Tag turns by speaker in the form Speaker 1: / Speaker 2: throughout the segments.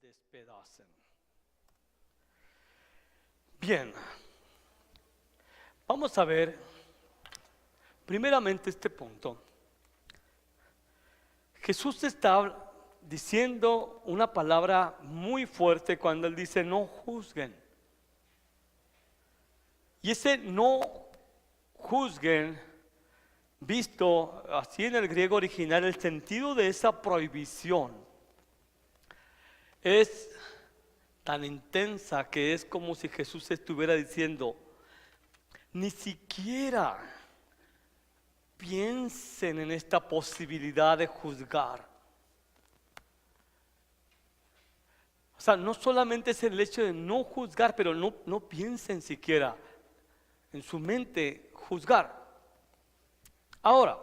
Speaker 1: despedacen. Bien, vamos a ver primeramente este punto. Jesús está diciendo una palabra muy fuerte cuando Él dice no juzguen. Y ese no juzguen, visto así en el griego original, el sentido de esa prohibición es tan intensa que es como si Jesús estuviera diciendo, ni siquiera piensen en esta posibilidad de juzgar. O sea, no solamente es el hecho de no juzgar, pero no piensen siquiera en su mente juzgar. Ahora,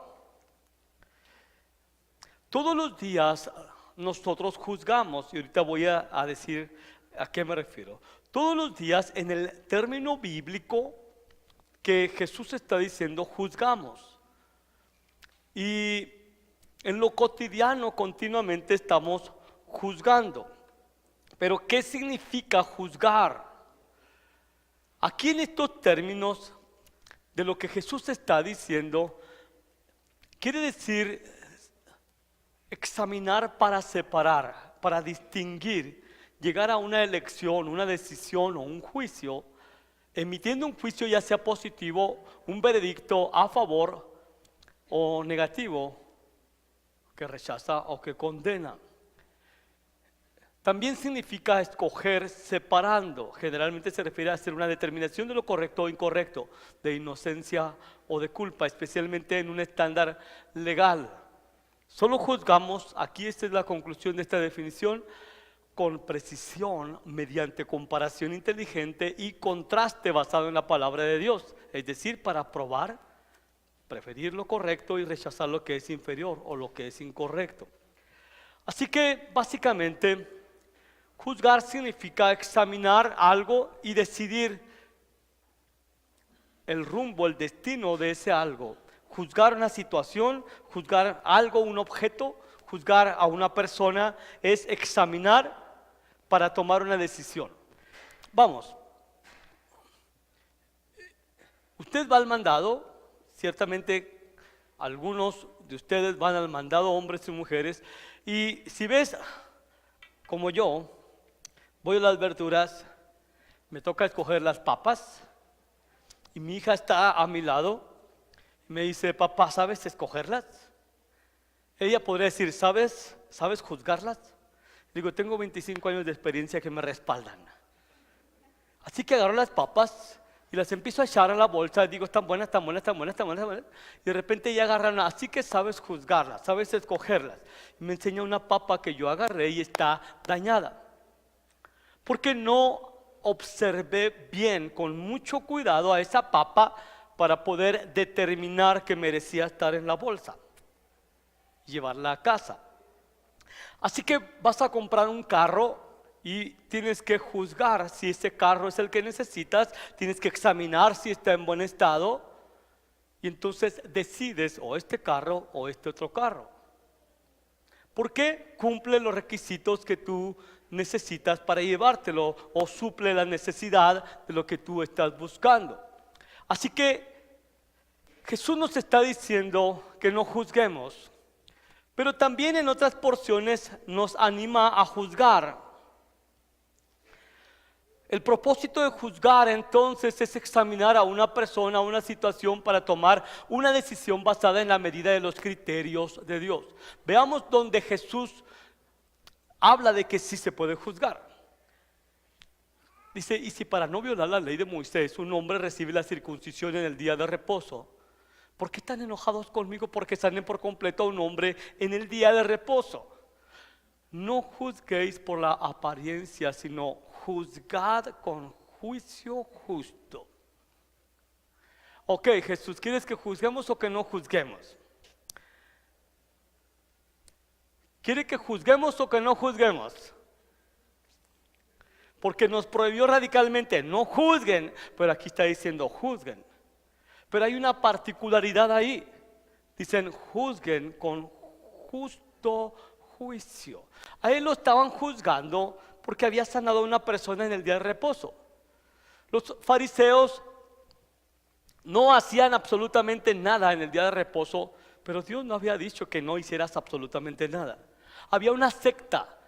Speaker 1: todos los días nosotros juzgamos, y ahorita voy a decir a qué me refiero. Todos los días en el término bíblico que Jesús está diciendo juzgamos. Y en lo cotidiano continuamente estamos juzgando. Pero ¿qué significa juzgar? Aquí en estos términos de lo que Jesús está diciendo, quiere decir examinar para separar, para distinguir, llegar a una elección, una decisión o un juicio, emitiendo un juicio ya sea positivo, un veredicto a favor o negativo, que rechaza o que condena. También significa escoger separando. Generalmente se refiere a hacer una determinación de lo correcto o incorrecto, de inocencia o de culpa, especialmente en un estándar legal. Solo juzgamos, aquí esta es la conclusión de esta definición, con precisión, mediante comparación inteligente y contraste basado en la palabra de Dios. Es decir, para probar, preferir lo correcto y rechazar lo que es inferior o lo que es incorrecto. Así que básicamente juzgar significa examinar algo y decidir el rumbo, el destino de ese algo. Juzgar una situación, juzgar algo, un objeto, juzgar a una persona es examinar para tomar una decisión. Vamos, usted va al mandado, ciertamente algunos de ustedes van al mandado, hombres y mujeres, y si ves como yo, voy a las verduras, me toca escoger las papas y mi hija está a mi lado y me dice, papá, ¿sabes escogerlas? Ella podría decir, ¿sabes juzgarlas? Digo, tengo 25 años de experiencia que me respaldan. Así que agarro las papas y las empiezo a echar a la bolsa. Digo, están buenas, están buenas, están buenas, están buenas, están buenas. Y de repente ella agarra una, así que sabes juzgarlas, sabes escogerlas. Y me enseña una papa que yo agarré y está dañada. Porque no observé bien, con mucho cuidado a esa papa para poder determinar que merecía estar en la bolsa y llevarla a casa. Así que vas a comprar un carro y tienes que juzgar si ese carro es el que necesitas, tienes que examinar si está en buen estado y entonces decides o este carro o este otro carro. Porque cumple los requisitos que tú necesitas para llevártelo o suple la necesidad de lo que tú estás buscando. Así que Jesús nos está diciendo que no juzguemos, pero también en otras porciones nos anima a juzgar. El propósito de juzgar entonces es examinar a una persona, a una situación para tomar una decisión basada en la medida de los criterios de Dios. Veamos donde Jesús habla de que sí se puede juzgar. Dice, y si para no violar la ley de Moisés un hombre recibe la circuncisión en el día de reposo, ¿por qué están enojados conmigo? Porque sanen por completo a un hombre en el día de reposo. No juzguéis por la apariencia, sino juzgad con juicio justo. Ok, Jesús, ¿quieres que juzguemos o que no juzguemos? ¿Quiere que juzguemos o que no juzguemos? Porque nos prohibió radicalmente, no juzguen, pero aquí está diciendo juzguen. Pero hay una particularidad ahí. Dicen juzguen con justo juicio. A él lo estaban juzgando porque había sanado a una persona en el día de reposo. Los fariseos no hacían absolutamente nada en el día de reposo, pero Dios no había dicho que no hicieras absolutamente nada. Había una secta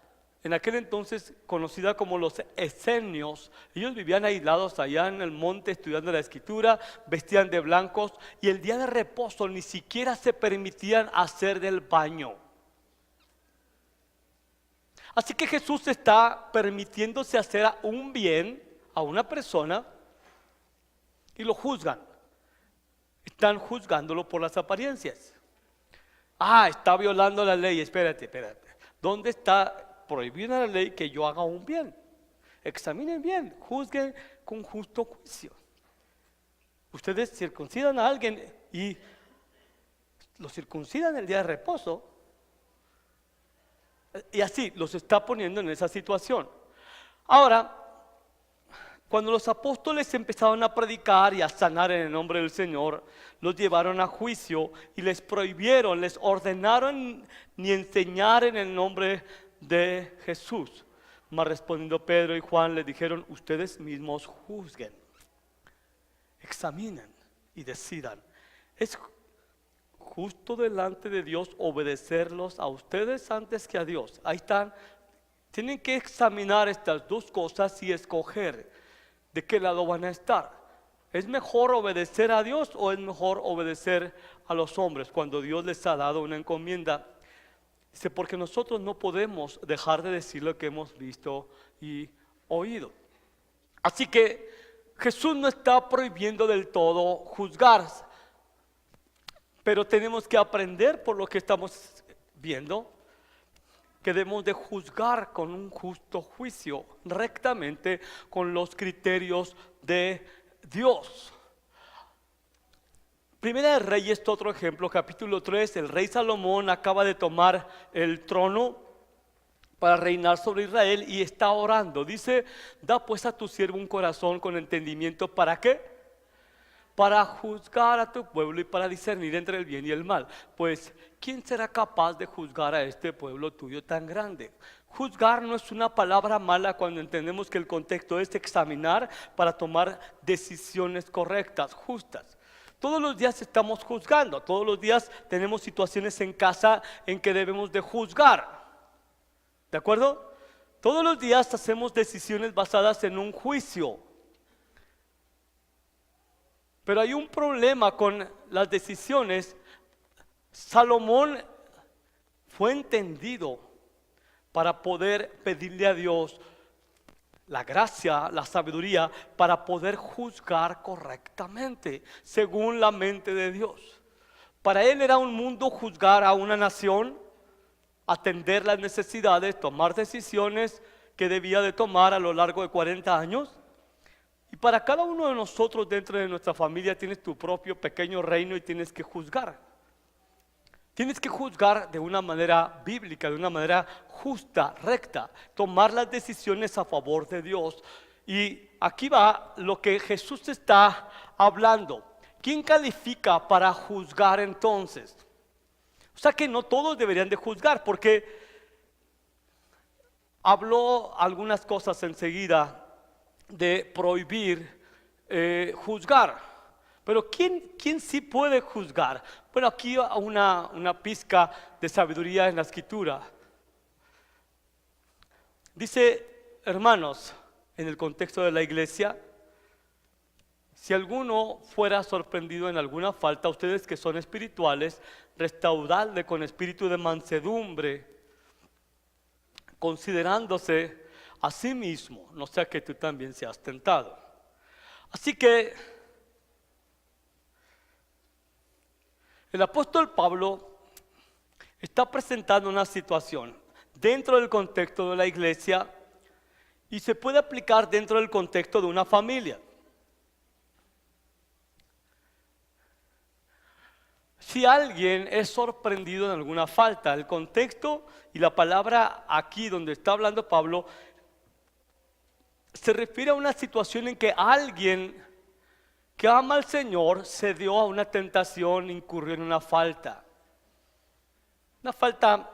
Speaker 1: en aquel entonces conocida como los esenios. Ellos vivían aislados allá en el monte estudiando la escritura, vestían de blancos y el día de reposo ni siquiera se permitían hacer del baño. Así que Jesús está permitiéndose hacer un bien a una persona y lo juzgan. Están juzgándolo por las apariencias. Está violando la ley. Espérate. ¿Dónde está prohibida la ley que yo haga un bien? Examinen bien, juzguen con justo juicio. Ustedes circuncidan a alguien y lo circuncidan el día de reposo, y así los está poniendo en esa situación. Ahora, cuando los apóstoles empezaron a predicar y a sanar en el nombre del Señor, los llevaron a juicio y les prohibieron, les ordenaron ni enseñar en el nombre de Jesús. Mas respondiendo Pedro y Juan les dijeron: ustedes mismos juzguen, examinen y decidan. ¿Es justo delante de Dios obedecerlos a ustedes antes que a Dios? Ahí están. Tienen que examinar estas dos cosas y escoger de qué lado van a estar. ¿Es mejor obedecer a Dios o es mejor obedecer a los hombres cuando Dios les ha dado una encomienda? Dice, porque nosotros no podemos dejar de decir lo que hemos visto y oído. Así que Jesús no está prohibiendo del todo juzgar, pero tenemos que aprender por lo que estamos viendo, que debemos de juzgar con un justo juicio, rectamente, con los criterios de Dios. Primera de Reyes, otro ejemplo, capítulo 3, el rey Salomón acaba de tomar el trono para reinar sobre Israel y está orando. Dice: da pues a tu siervo un corazón con entendimiento. ¿Para qué? Para juzgar a tu pueblo y para discernir entre el bien y el mal. Pues, ¿quién será capaz de juzgar a este pueblo tuyo tan grande? Juzgar no es una palabra mala cuando entendemos que el contexto es examinar para tomar decisiones correctas, justas. Todos los días estamos juzgando, todos los días tenemos situaciones en casa en que debemos de juzgar. ¿De acuerdo? Todos los días hacemos decisiones basadas en un juicio. Pero hay un problema con las decisiones. Salomón fue entendido para poder pedirle a Dios la gracia, la sabiduría, para poder juzgar correctamente, según la mente de Dios. Para él era un mundo juzgar a una nación, atender las necesidades, tomar decisiones que debía de tomar a lo largo de 40 años. Y para cada uno de nosotros dentro de nuestra familia tienes tu propio pequeño reino y tienes que juzgar. Tienes que juzgar de una manera bíblica, de una manera justa, recta, tomar las decisiones a favor de Dios. Y aquí va lo que Jesús está hablando. ¿Quién califica para juzgar entonces? O sea que no todos deberían de juzgar, porque habló algunas cosas enseguida de prohibir juzgar. Pero ¿quién sí puede juzgar? Bueno, aquí una pizca de sabiduría en la escritura. Dice, hermanos, en el contexto de la iglesia: si alguno fuera sorprendido en alguna falta, ustedes que son espirituales, restauradle con espíritu de mansedumbre, considerándose a sí mismo, no sea que tú también seas tentado. Así que el apóstol Pablo está presentando una situación dentro del contexto de la iglesia y se puede aplicar dentro del contexto de una familia. Si alguien es sorprendido en alguna falta, el contexto y la palabra aquí donde está hablando Pablo se refiere a una situación en que alguien que ama al Señor se dio a una tentación, incurrió en una falta. Una falta,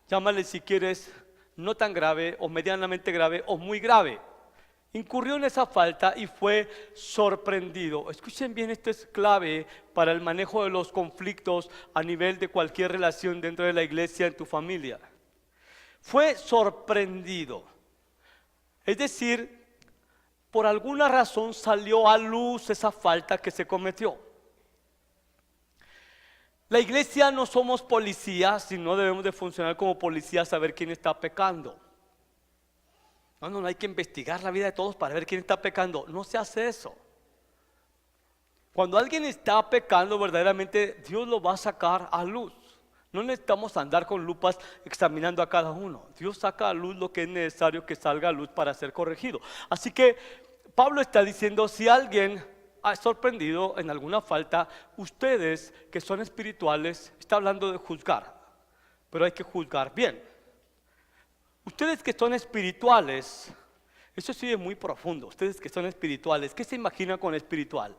Speaker 1: llámale si quieres, no tan grave o medianamente grave o muy grave. Incurrió en esa falta y fue sorprendido. Escuchen bien, esto es clave para el manejo de los conflictos a nivel de cualquier relación dentro de la iglesia, en tu familia. Fue sorprendido. Es decir, por alguna razón salió a luz esa falta que se cometió. La iglesia no somos policías y no debemos de funcionar como policías, saber quién está pecando. No hay que investigar la vida de todos para ver quién está pecando. No se hace eso. Cuando alguien está pecando, verdaderamente Dios lo va a sacar a luz. No necesitamos andar con lupas examinando a cada uno. Dios saca a luz lo que es necesario que salga a luz para ser corregido. Así que Pablo está diciendo, si alguien ha sorprendido en alguna falta, ustedes que son espirituales, está hablando de juzgar, pero hay que juzgar bien. Ustedes que son espirituales, eso sí es muy profundo. Ustedes que son espirituales, ¿qué se imaginan con espiritual?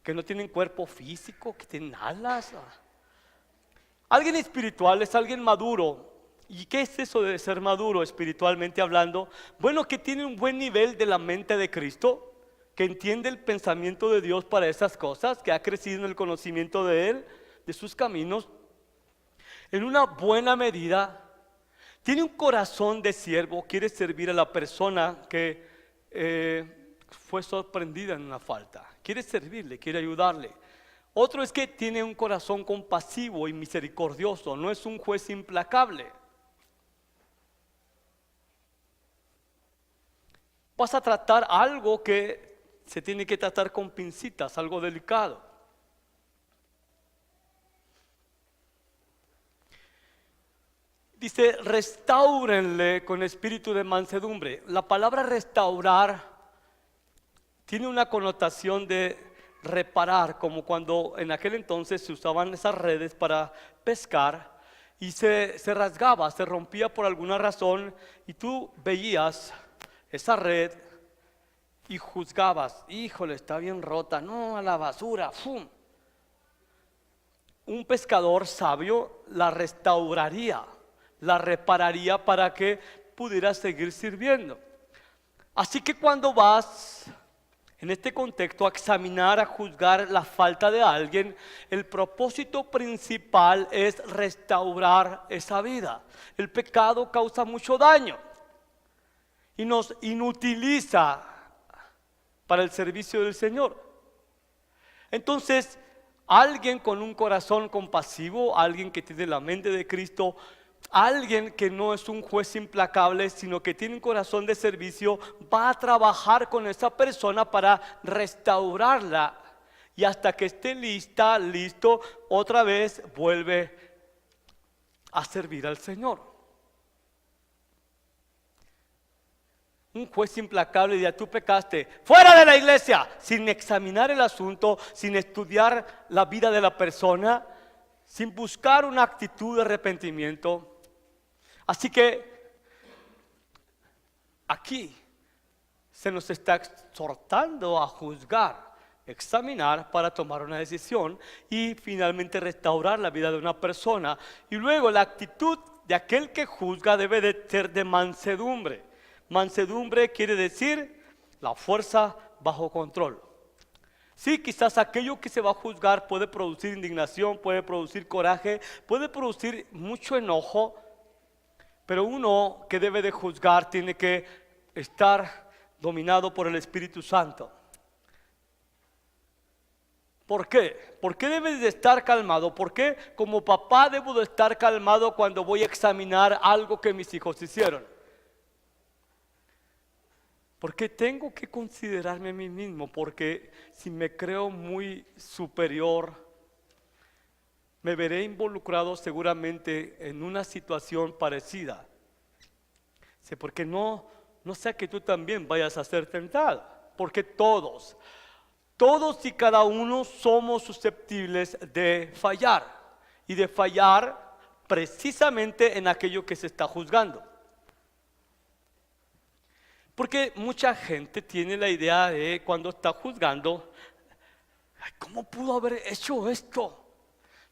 Speaker 1: Que no tienen cuerpo físico, que tienen alas. Alguien espiritual es alguien maduro. ¿Y qué es eso de ser maduro espiritualmente hablando? Bueno, que tiene un buen nivel de la mente de Cristo, que entiende el pensamiento de Dios para esas cosas, que ha crecido en el conocimiento de Él, de sus caminos, en una buena medida. Tiene un corazón de siervo, quiere servir a la persona que fue sorprendida en una falta. Quiere servirle, quiere ayudarle. Otro es que tiene un corazón compasivo y misericordioso, no es un juez implacable. Vas a tratar algo que se tiene que tratar con pincitas, algo delicado. Dice, restáurenle con espíritu de mansedumbre. La palabra restaurar tiene una connotación de reparar, como cuando en aquel entonces se usaban esas redes para pescar y se rasgaba, se rompía por alguna razón y tú veías esa red y juzgabas, híjole, está bien rota, no, a la basura, ¡fum! Un pescador sabio la restauraría, la repararía para que pudiera seguir sirviendo. Así que cuando vas en este contexto a examinar, a juzgar la falta de alguien, el propósito principal es restaurar esa vida. El pecado causa mucho daño y nos inutiliza para el servicio del Señor. Entonces, alguien con un corazón compasivo, alguien que tiene la mente de Cristo, alguien que no es un juez implacable, sino que tiene un corazón de servicio, va a trabajar con esa persona para restaurarla. Y hasta que esté listo, otra vez vuelve a servir al Señor. Un juez implacable diría, tú pecaste, fuera de la iglesia, sin examinar el asunto, sin estudiar la vida de la persona, sin buscar una actitud de arrepentimiento. Así que aquí se nos está exhortando a juzgar, examinar para tomar una decisión y finalmente restaurar la vida de una persona. Y luego la actitud de aquel que juzga debe de ser de mansedumbre. Mansedumbre quiere decir la fuerza bajo control. Sí, quizás aquello que se va a juzgar puede producir indignación, puede producir coraje, puede producir mucho enojo, pero uno que debe de juzgar tiene que estar dominado por el Espíritu Santo. ¿Por qué? ¿Por qué debes de estar calmado? ¿Por qué como papá debo de estar calmado cuando voy a examinar algo que mis hijos hicieron? Porque tengo que considerarme a mí mismo, porque si me creo muy superior, me veré involucrado seguramente en una situación parecida. Porque no sea que tú también vayas a ser tentado, porque todos y cada uno somos susceptibles de fallar, y de fallar precisamente en aquello que se está juzgando. Porque mucha gente tiene la idea de cuando está juzgando, ¿cómo pudo haber hecho esto?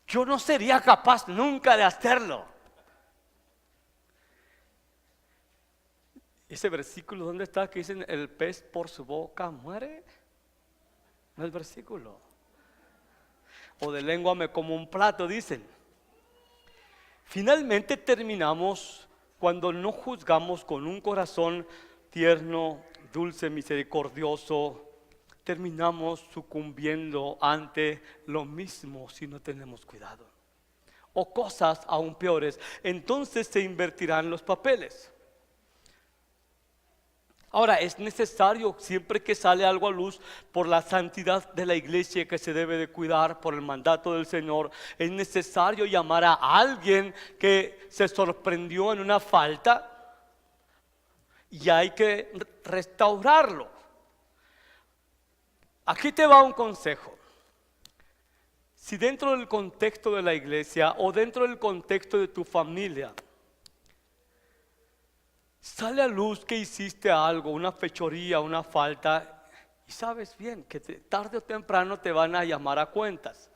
Speaker 1: Yo no sería capaz nunca de hacerlo. Ese versículo, ¿dónde está? Que dicen, el pez por su boca muere. No es versículo. O de lengua me como un plato, dicen. Finalmente terminamos cuando no juzgamos con un corazón tierno, dulce, misericordioso. Terminamos sucumbiendo ante lo mismo si no tenemos cuidado. O cosas aún peores. Entonces se invertirán los papeles. Ahora, es necesario siempre que sale algo a luz por la santidad de la iglesia que se debe de cuidar por el mandato del Señor, es necesario llamar a alguien que se sorprendió en una falta y hay que restaurarlo. Aquí te va un consejo. Si dentro del contexto de la iglesia o dentro del contexto de tu familia sale a luz que hiciste algo, una fechoría, una falta, y sabes bien que tarde o temprano te van a llamar a cuentas.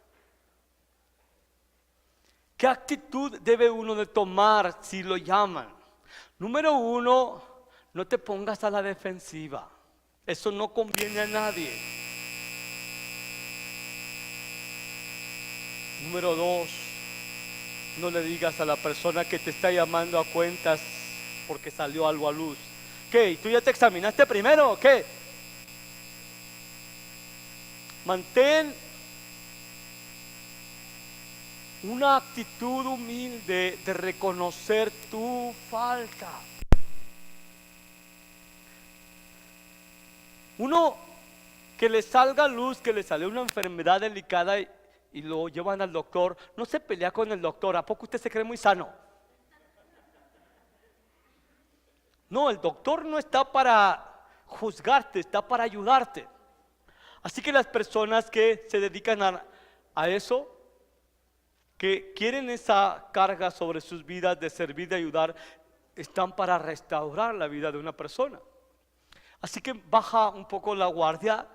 Speaker 1: ¿Qué actitud debe uno de tomar si lo llaman? Número uno, no te pongas a la defensiva. Eso no conviene a nadie. Número dos, no le digas a la persona que te está llamando a cuentas porque salió algo a luz. ¿Qué? ¿Tú ya te examinaste primero o qué? Mantén una actitud humilde de reconocer tu falta. Uno que le salga a luz, que le sale una enfermedad delicada y lo llevan al doctor, no se pelea con el doctor. ¿A poco usted se cree muy sano? No, el doctor no está para juzgarte, está para ayudarte. Así que las personas que se dedican a eso, que quieren esa carga sobre sus vidas de servir, de ayudar, están para restaurar la vida de una persona. Así que baja un poco la guardia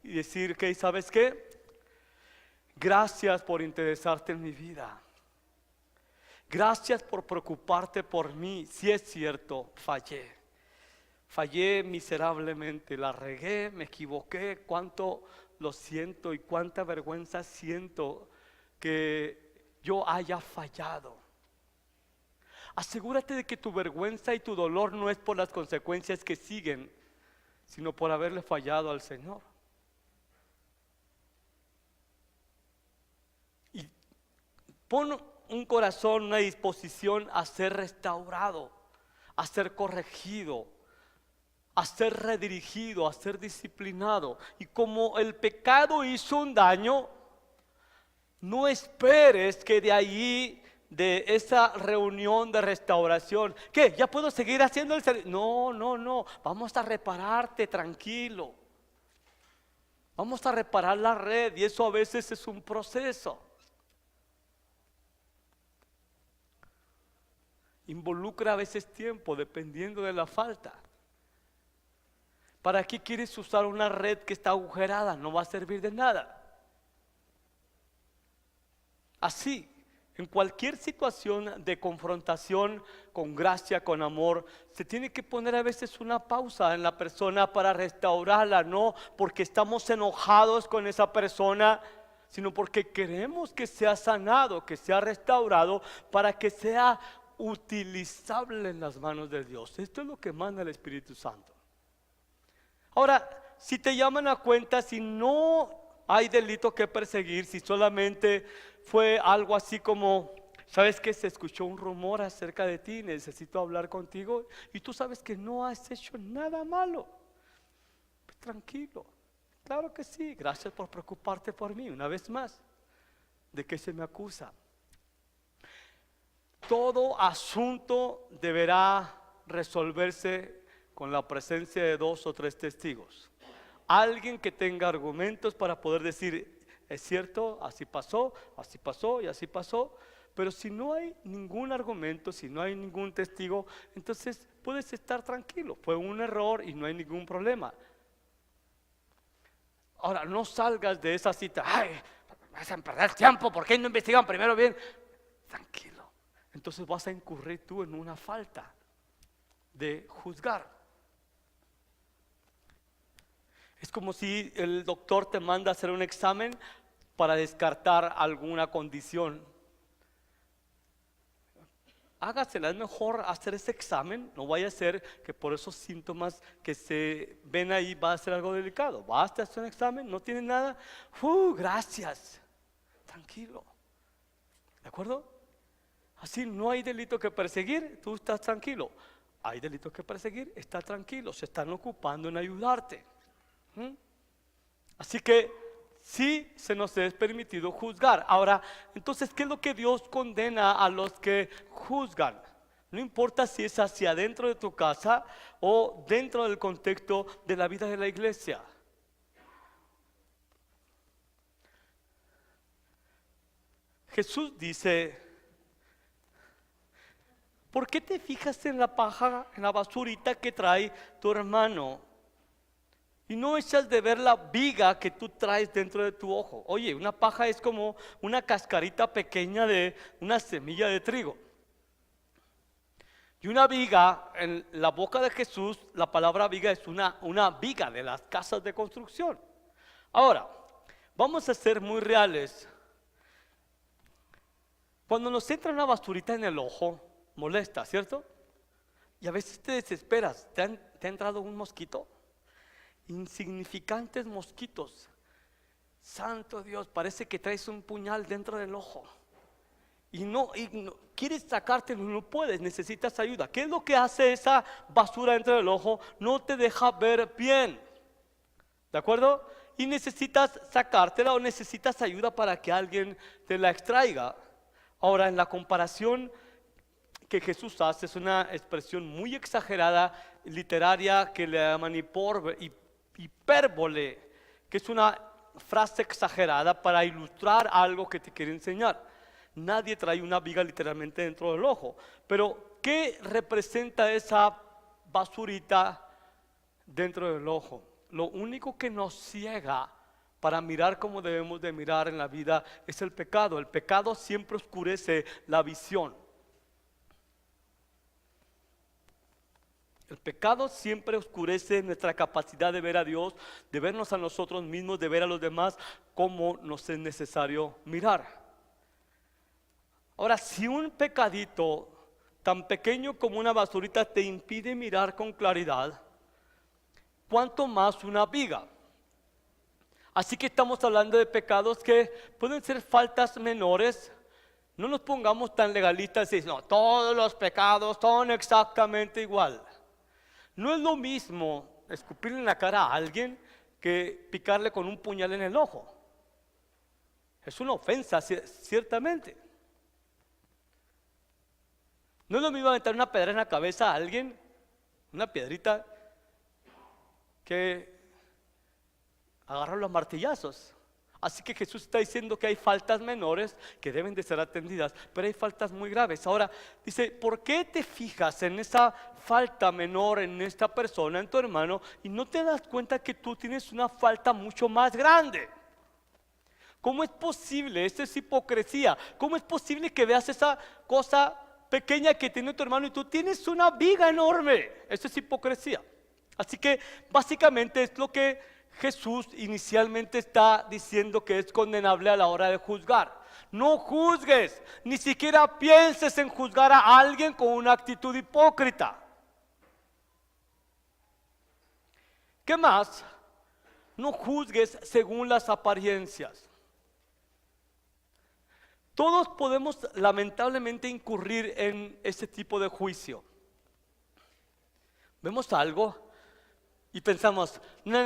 Speaker 1: y decir que, ¿sabes qué? Gracias por interesarte en mi vida. Gracias por preocuparte por mí. Si es cierto, fallé miserablemente, la regué, me equivoqué, cuánto lo siento y cuánta vergüenza siento que yo haya fallado. Asegúrate de que tu vergüenza y tu dolor no es por las consecuencias que siguen, sino por haberle fallado al Señor. Y pon un corazón, una disposición a ser restaurado, a ser corregido, a ser redirigido, a ser disciplinado. Y como el pecado hizo un daño, no esperes que de ahí, de esa reunión de restauración, ¿qué? ¿Ya puedo seguir haciendo el servicio? No, vamos a repararte, tranquilo. Vamos a reparar la red y eso a veces es un proceso. Involucra a veces tiempo dependiendo de la falta. ¿Para qué quieres usar una red que está agujerada? No va a servir de nada. Así, en cualquier situación de confrontación con gracia, con amor, se tiene que poner a veces una pausa en la persona para restaurarla, no porque estamos enojados con esa persona, sino porque queremos que sea sanado, que sea restaurado, para que sea utilizable en las manos de Dios. Esto es lo que manda el Espíritu Santo. Ahora, si te llaman a cuenta, si no hay delito que perseguir, si solamente fue algo así como, sabes que se escuchó un rumor acerca de ti, necesito hablar contigo, y tú sabes que no has hecho nada malo, pues tranquilo, claro que sí, gracias por preocuparte por mí. Una vez más, ¿de qué se me acusa? Todo asunto deberá resolverse con la presencia de 2 o 3 testigos. Alguien que tenga argumentos para poder decir, es cierto, así pasó y así pasó. Pero si no hay ningún argumento, si no hay ningún testigo, entonces puedes estar tranquilo. Fue un error y no hay ningún problema. Ahora, no salgas de esa cita, ay, vas a perder tiempo, ¿por qué no investigan primero bien? Tranquilo. Entonces vas a incurrir tú en una falta de juzgar. Es como si el doctor te manda a hacer un examen para descartar alguna condición. Hágasela, es mejor hacer ese examen, no vaya a ser que por esos síntomas que se ven ahí va a ser algo delicado. Basta hacer un examen, no tiene nada, gracias, tranquilo, ¿de acuerdo? Así no hay delito que perseguir, tú estás tranquilo. Hay delito que perseguir, está tranquilo, se están ocupando en ayudarte. Así que sí se nos es permitido juzgar. Ahora, entonces, ¿qué es lo que Dios condena a los que juzgan? No importa si es hacia adentro de tu casa o dentro del contexto de la vida de la iglesia. Jesús dice: ¿por qué te fijas en la paja, en la basurita que trae tu hermano, y no echas de ver la viga que tú traes dentro de tu ojo? Oye, una paja es como una cascarita pequeña de una semilla de trigo. Y una viga, en la boca de Jesús, la palabra viga es una viga de las casas de construcción. Ahora, vamos a ser muy reales. Cuando nos entra una basurita en el ojo, molesta, ¿cierto? Y a veces te desesperas. ¿Te ha entrado un mosquito? Insignificantes mosquitos. Santo Dios, parece que traes un puñal dentro del ojo. Y no quieres sacártelo, no puedes, necesitas ayuda. ¿Qué es lo que hace esa basura dentro del ojo? No te deja ver bien. ¿De acuerdo? Y necesitas sacártela o necesitas ayuda para que alguien te la extraiga. Ahora, en la comparación que Jesús hace, es una expresión muy exagerada, literaria, que le llaman hipérbole, que es una frase exagerada para ilustrar algo que te quiere enseñar. Nadie trae una viga literalmente dentro del ojo, pero ¿qué representa esa basurita dentro del ojo? Lo único que nos ciega para mirar como debemos de mirar en la vida es el pecado. El pecado siempre oscurece la visión. El pecado siempre oscurece nuestra capacidad de ver a Dios, de vernos a nosotros mismos, de ver a los demás como nos es necesario mirar. Ahora, si un pecadito tan pequeño como una basurita te impide mirar con claridad, ¿cuánto más una viga? Así que estamos hablando de pecados que pueden ser faltas menores. No nos pongamos tan legalistas y decir, no, todos los pecados son exactamente igual. No es lo mismo escupirle en la cara a alguien que picarle con un puñal en el ojo. Es una ofensa, ciertamente. No es lo mismo aventar una piedra en la cabeza a alguien, una piedrita, que agarrarlo a martillazos. Así que Jesús está diciendo que hay faltas menores que deben de ser atendidas, pero hay faltas muy graves. Ahora dice, ¿por qué te fijas en esa falta menor en esta persona, en tu hermano, y no te das cuenta que tú tienes una falta mucho más grande? ¿Cómo es posible? Esto es hipocresía. ¿Cómo es posible que veas esa cosa pequeña que tiene tu hermano y tú tienes una viga enorme? Esto es hipocresía. Así que básicamente es lo que Jesús inicialmente está diciendo que es condenable a la hora de juzgar. No juzgues, ni siquiera pienses en juzgar a alguien con una actitud hipócrita. ¿Qué más? No juzgues según las apariencias. Todos podemos lamentablemente incurrir en ese tipo de juicio. Vemos algo y pensamos, no,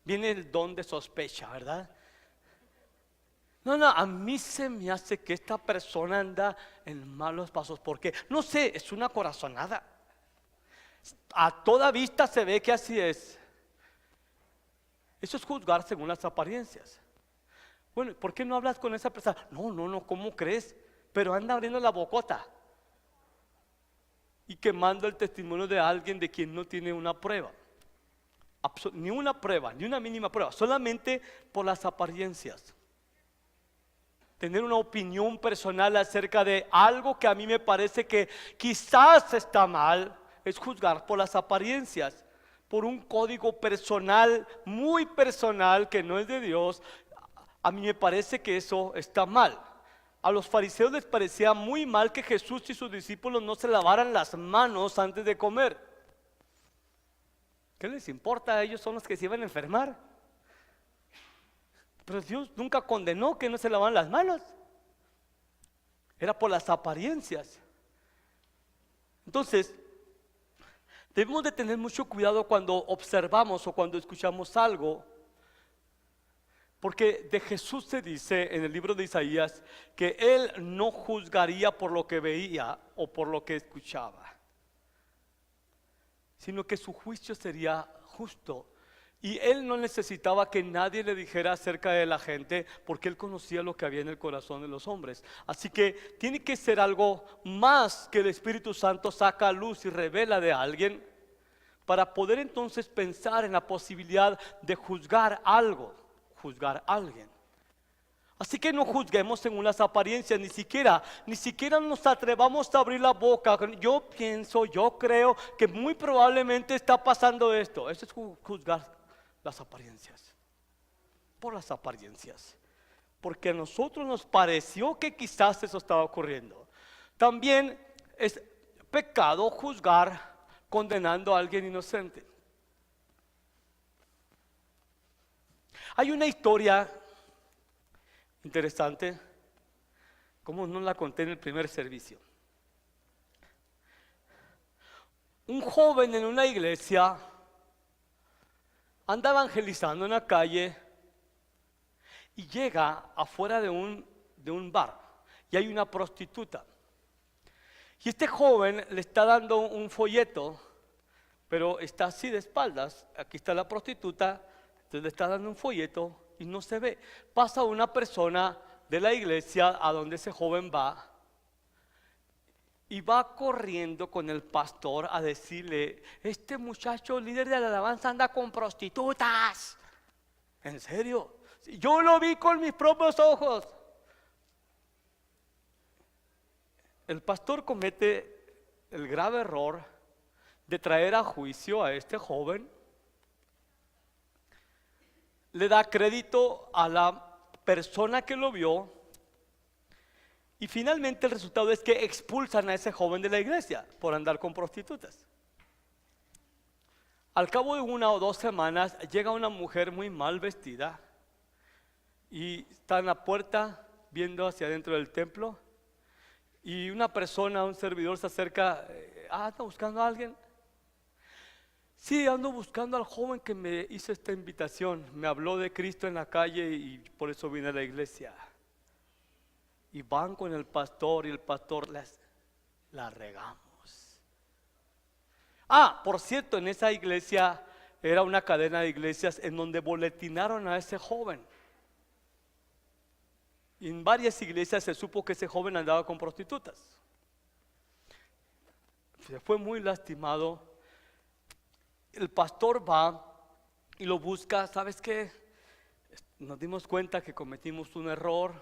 Speaker 1: viene el don de sospecha, ¿verdad? No, a mí se me hace que esta persona anda en malos pasos. ¿Por qué? No sé, es una corazonada. A toda vista se ve que así es. Eso es juzgar según las apariencias. Bueno, ¿por qué no hablas con esa persona? No, ¿cómo crees? Pero anda abriendo la bocota y quemando el testimonio de alguien de quien no tiene una prueba. Ni una prueba, ni una mínima prueba, solamente por las apariencias. Tener una opinión personal acerca de algo que a mí me parece que quizás está mal, es juzgar por las apariencias. por un código personal, muy personal, que no es de Dios, a mí me parece que eso está mal. A los fariseos les parecía muy mal que Jesús y sus discípulos no se lavaran las manos antes de comer. ¿Qué les importa? Ellos son los que se iban a enfermar. Pero Dios nunca condenó que no se lavaran las manos. Era por las apariencias. Entonces, debemos de tener mucho cuidado cuando observamos o cuando escuchamos algo, porque de Jesús se dice en el libro de Isaías que Él no juzgaría por lo que veía o por lo que escuchaba, sino que su juicio sería justo. Y Él no necesitaba que nadie le dijera acerca de la gente, porque Él conocía lo que había en el corazón de los hombres. Así que tiene que ser algo más que el Espíritu Santo saca a luz y revela de alguien, para poder entonces pensar en la posibilidad de juzgar algo, juzgar a alguien. Así que no juzguemos según las apariencias, ni siquiera nos atrevamos a abrir la boca. Yo pienso, yo creo que muy probablemente está pasando esto. Eso es juzgar las apariencias, por las apariencias, porque a nosotros nos pareció que quizás eso estaba ocurriendo. También es pecado juzgar condenando a alguien inocente. Hay una historia interesante, como no la conté en el primer servicio. Un joven en una iglesia anda evangelizando en la calle y llega afuera de un bar y hay una prostituta. Y este joven le está dando un folleto, pero está así de espaldas. Aquí está la prostituta, entonces le está dando un folleto y no se ve. Pasa una persona de la iglesia a donde ese joven va y va corriendo con el pastor a decirle: este muchacho líder de la alabanza anda con prostitutas. ¿En serio? Yo lo vi con mis propios ojos. El pastor comete el grave error de traer a juicio a este joven. Le da crédito a la persona que lo vio y finalmente el resultado es que expulsan a ese joven de la iglesia por andar con prostitutas. Al cabo de 1 o 2 semanas llega una mujer muy mal vestida y está en la puerta viendo hacia adentro del templo, y una persona, un servidor se acerca: ¿anda buscando a alguien? Sí, ando buscando al joven que me hizo esta invitación. Me habló de Cristo en la calle y por eso vine a la iglesia. Y van con el pastor y el pastor la regamos. Por cierto, en esa iglesia era una cadena de iglesias en donde boletinaron a ese joven. Y en varias iglesias se supo que ese joven andaba con prostitutas. Se fue muy lastimado. El pastor va y lo busca. ¿Sabes qué? Nos dimos cuenta que cometimos un error.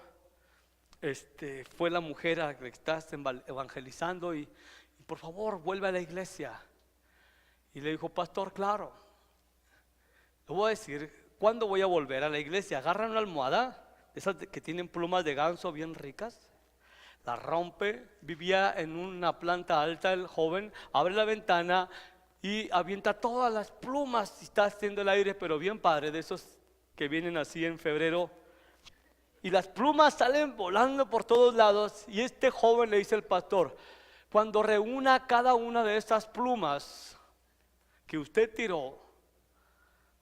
Speaker 1: Fue la mujer a la que estás evangelizando y por favor vuelve a la iglesia. Y le dijo: pastor, claro, le voy a decir cuándo voy a volver a la iglesia. Agarra una almohada, esas que tienen plumas de ganso bien ricas, la rompe. Vivía en una planta alta el joven, abre la ventana y avienta todas las plumas y está haciendo el aire, pero bien padre, de esos que vienen así en febrero, y las plumas salen volando por todos lados. Y este joven le dice al pastor: cuando reúna cada una de estas plumas que usted tiró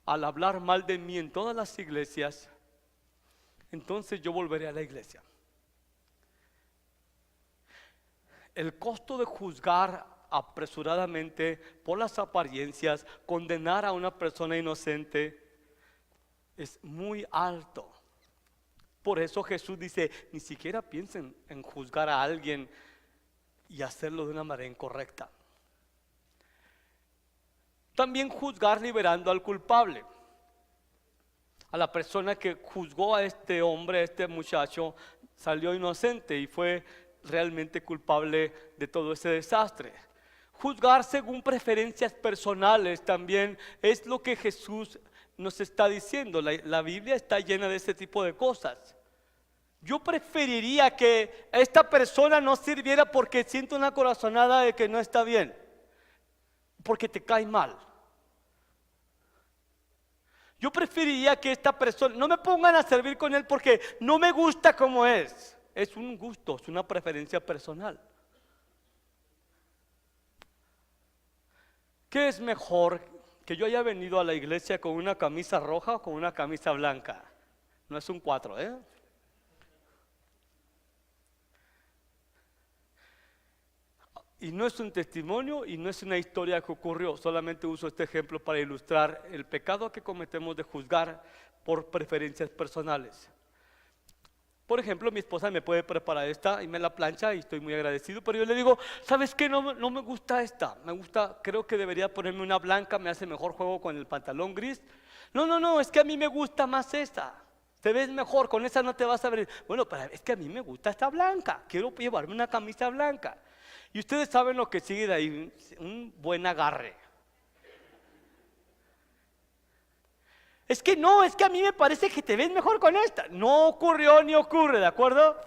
Speaker 1: al hablar mal de mí en todas las iglesias, entonces yo volveré a la iglesia. El costo de juzgar apresuradamente por las apariencias, condenar a una persona inocente, es muy alto. Por eso Jesús dice: ni siquiera piensen en juzgar a alguien y hacerlo de una manera incorrecta. También juzgar liberando al culpable. A la persona que juzgó a este hombre, a este muchacho, salió inocente y fue realmente culpable de todo ese desastre. Juzgar según preferencias personales también es lo que Jesús nos está diciendo. La Biblia está llena de este tipo de cosas. Yo preferiría que esta persona no sirviera porque siento una corazonada de que no está bien, porque te cae mal. Yo preferiría que esta persona, no me pongan a servir con él porque no me gusta como es. Es un gusto, es una preferencia personal. ¿Qué es mejor, que yo haya venido a la iglesia con una camisa roja o con una camisa blanca? No es un 4, ¿eh? Y no es un testimonio y no es una historia que ocurrió. Solamente uso este ejemplo para ilustrar el pecado que cometemos de juzgar por preferencias personales. Por ejemplo, mi esposa me puede preparar esta y me la plancha y estoy muy agradecido, pero yo le digo, ¿sabes qué? No me gusta esta, me gusta, creo que debería ponerme una blanca, me hace mejor juego con el pantalón gris. No, es que a mí me gusta más esta, te ves mejor, con esa no te vas a ver. Bueno, pero es que a mí me gusta esta blanca, quiero llevarme una camisa blanca. Y ustedes saben lo que sigue de ahí, un buen agarre. Es que no, es que a mí me parece que te ves mejor con esta. No ocurrió ni ocurre, ¿de acuerdo?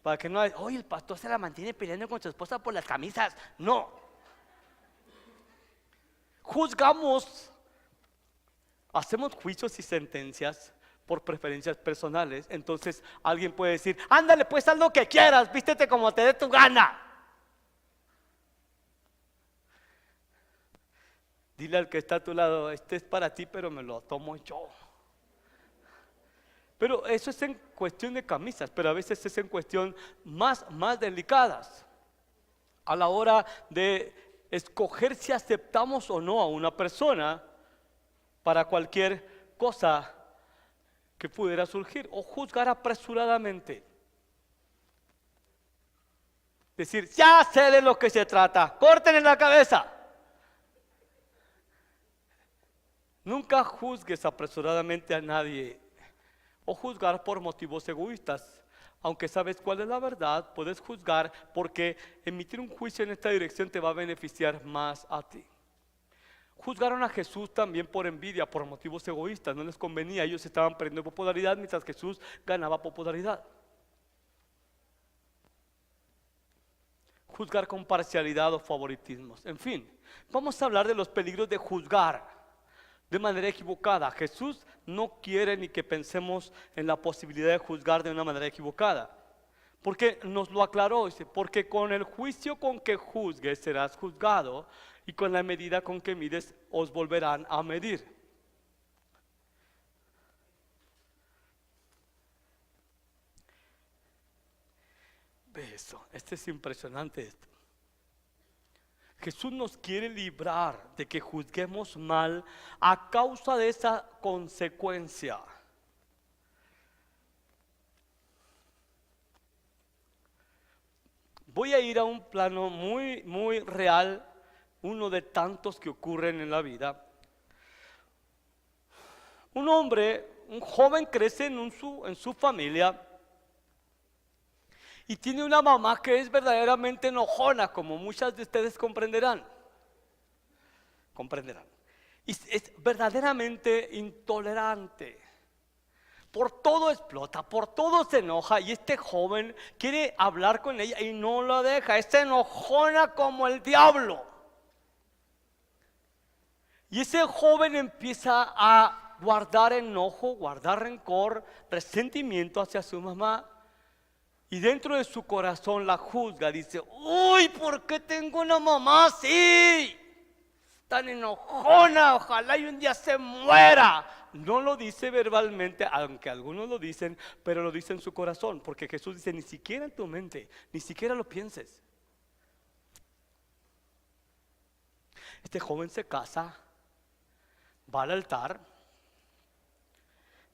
Speaker 1: Para que no, oye, el pastor se la mantiene peleando con su esposa por las camisas. No. Juzgamos, hacemos juicios y sentencias por preferencias personales. Entonces alguien puede decir, ándale, pues haz lo que quieras, vístete como te dé tu gana. Dile al que está a tu lado, este es para ti, pero me lo tomo yo. Pero eso es en cuestión de camisas, pero a veces es en cuestión más delicadas. A la hora de escoger si aceptamos o no a una persona para cualquier cosa que pudiera surgir, o juzgar apresuradamente. Decir, ya sé de lo que se trata, córtenle la cabeza. Nunca juzgues apresuradamente a nadie o juzgar por motivos egoístas. Aunque sabes cuál es la verdad, puedes juzgar porque emitir un juicio en esta dirección te va a beneficiar más a ti. Juzgaron a Jesús también por envidia, por motivos egoístas. No les convenía, ellos estaban perdiendo popularidad mientras Jesús ganaba popularidad. Juzgar con parcialidad o favoritismos. En fin, vamos a hablar de los peligros de juzgar de manera equivocada. Jesús no quiere ni que pensemos en la posibilidad de juzgar de una manera equivocada, porque nos lo aclaró, dice, porque con el juicio con que juzgues serás juzgado, y con la medida con que mides os volverán a medir. Ve eso, es impresionante esto. Jesús nos quiere librar de que juzguemos mal a causa de esa consecuencia. Voy a ir a un plano muy real, uno de tantos que ocurren en la vida. Un hombre, un joven crece en su familia y tiene una mamá que es verdaderamente enojona, como muchas de ustedes comprenderán. Y es verdaderamente intolerante. Por todo explota, por todo se enoja, y este joven quiere hablar con ella y no la deja. Es enojona como el diablo. Y ese joven empieza a guardar enojo, guardar rencor, resentimiento hacia su mamá. Y dentro de su corazón la juzga, dice, uy, ¿por qué tengo una mamá así? Tan enojona, ojalá y un día se muera. No lo dice verbalmente, aunque algunos lo dicen, pero lo dice en su corazón, porque Jesús dice, ni siquiera en tu mente, ni siquiera lo pienses. Este joven se casa, va al altar,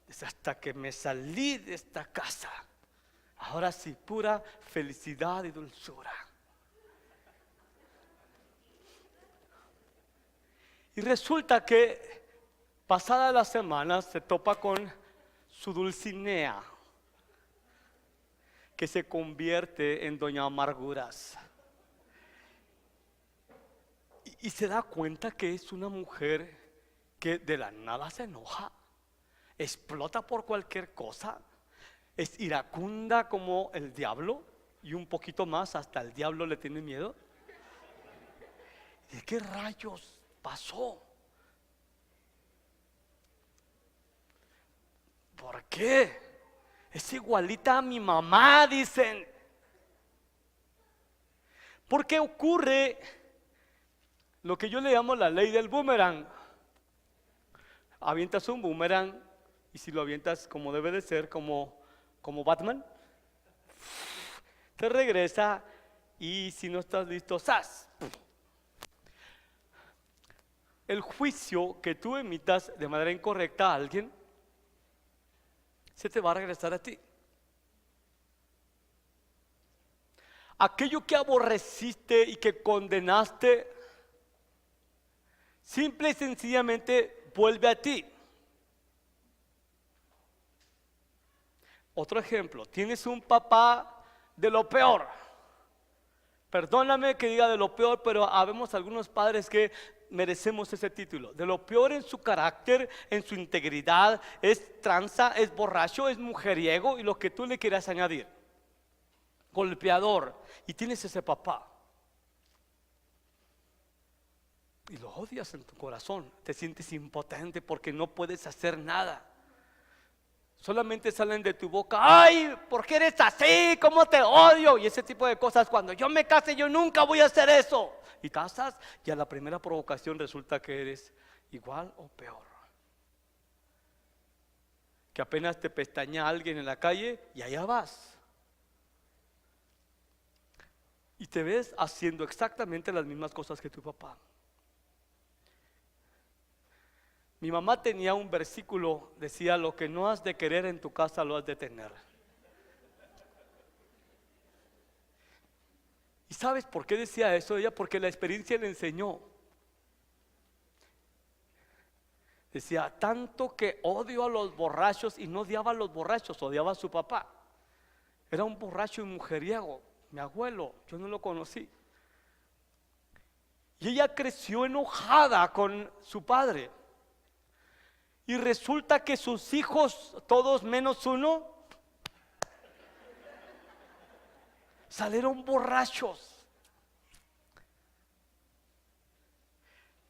Speaker 1: dice, hasta que me salí de esta casa, ahora sí, pura felicidad y dulzura. Y resulta que pasada la semana se topa con su Dulcinea, que se convierte en Doña Amarguras. y se da cuenta que es una mujer que de la nada se enoja, explota por cualquier cosa, es iracunda como el diablo y un poquito más, hasta el diablo le tiene miedo. ¿Y qué rayos pasó? ¿Por qué? Es igualita a mi mamá, dicen. Porque ocurre lo que yo le llamo la ley del boomerang. Avientas un boomerang y si lo avientas como debe de ser, como Batman, te regresa y si no estás listo, ¡zas! El juicio que tú emitas de manera incorrecta a alguien se te va a regresar a ti. Aquello que aborreciste y que condenaste, simple y sencillamente vuelve a ti. Otro ejemplo, tienes un papá de lo peor. Perdóname que diga de lo peor, pero habemos algunos padres que merecemos ese título. De lo peor en su carácter, en su integridad, es tranza, es borracho, es mujeriego y lo que tú le quieras añadir. Golpeador. Y tienes ese papá. Y lo odias en tu corazón. Te sientes impotente porque no puedes hacer nada. Solamente salen de tu boca, ay, ¿por qué eres así? ¿Cómo te odio? Y ese tipo de cosas. Cuando yo me case, yo nunca voy a hacer eso. Y casas y a la primera provocación resulta que eres igual o peor. Que apenas te pestañea alguien en la calle y allá vas. Y te ves haciendo exactamente las mismas cosas que tu papá. Mi mamá tenía un versículo, decía, lo que no has de querer en tu casa lo has de tener. ¿Y sabes por qué decía eso ella? Porque la experiencia le enseñó. Decía, tanto que odio a los borrachos, y no odiaba a los borrachos, odiaba a su papá. Era un borracho y mujeriego, mi abuelo, yo no lo conocí. Y ella creció enojada con su padre. Y resulta que sus hijos, todos menos uno, salieron borrachos.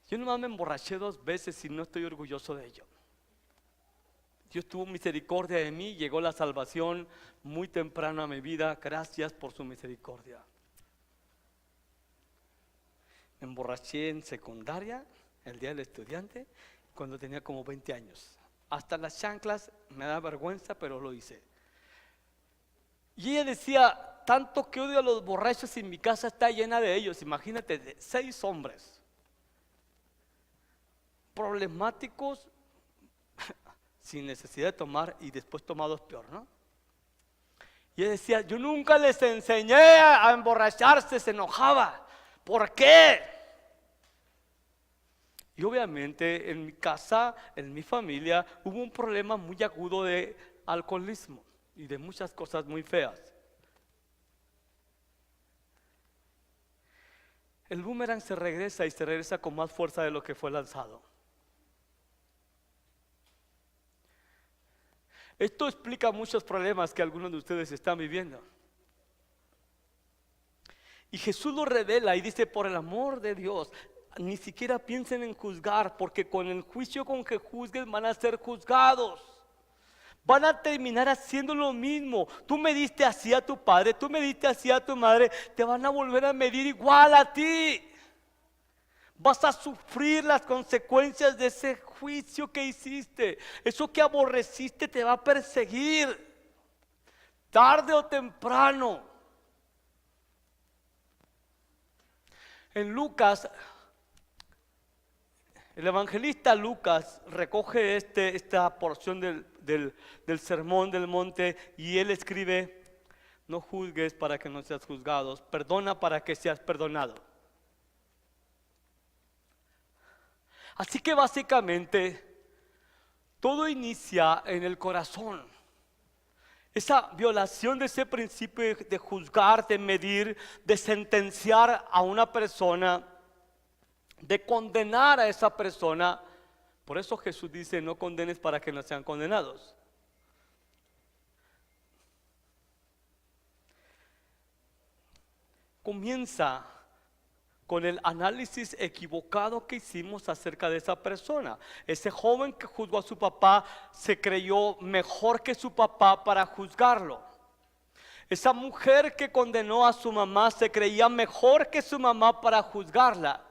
Speaker 1: Yo nomás me emborraché 2 veces y no estoy orgulloso de ello. Dios tuvo misericordia de mí, llegó la salvación muy temprano a mi vida, gracias por su misericordia. Me emborraché en secundaria, el día del estudiante, cuando tenía como 20 años. Hasta las chanclas, me da vergüenza, pero lo hice. Y ella decía, tanto que odio a los borrachos y mi casa está llena de ellos. Imagínate, de 6 hombres problemáticos, sin necesidad de tomar, y después tomados peor, ¿no? Y ella decía, yo nunca les enseñé a emborracharse, se enojaba. ¿Por qué? Y obviamente en mi casa, en mi familia, hubo un problema muy agudo de alcoholismo y de muchas cosas muy feas. El boomerang se regresa y se regresa con más fuerza de lo que fue lanzado. Esto explica muchos problemas que algunos de ustedes están viviendo. Y Jesús lo revela y dice, por el amor de Dios, ni siquiera piensen en juzgar, porque con el juicio con que juzguen van a ser juzgados. Van a terminar haciendo lo mismo. Tú mediste así a tu padre, tú mediste así a tu madre, te van a volver a medir igual a ti. Vas a sufrir las consecuencias de ese juicio que hiciste. Eso que aborreciste te va a perseguir, tarde o temprano. En Lucas, el evangelista Lucas recoge esta porción del sermón del monte y él escribe, no juzgues para que no seas juzgados, perdona para que seas perdonado. Así que básicamente todo inicia en el corazón. Esa violación de ese principio de juzgar, de medir, de sentenciar a una persona de condenar a esa persona. Por eso Jesús dice, no condenes para que no sean condenados. Comienza con el análisis equivocado que hicimos acerca de esa persona. Ese joven que juzgó a su papá se creyó mejor que su papá para juzgarlo. Esa mujer que condenó a su mamá se creía mejor que su mamá para juzgarla.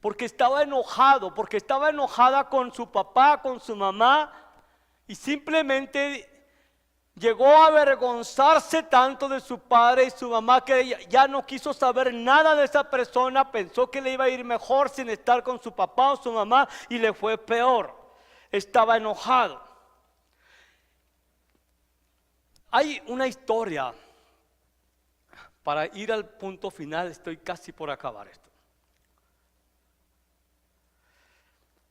Speaker 1: Porque estaba enojado, porque estaba enojada con su papá, con su mamá, y simplemente llegó a avergonzarse tanto de su padre y su mamá que ya no quiso saber nada de esa persona. Pensó que le iba a ir mejor sin estar con su papá o su mamá, y le fue peor. Estaba enojado. Hay una historia, para ir al punto final, estoy casi por acabar esto.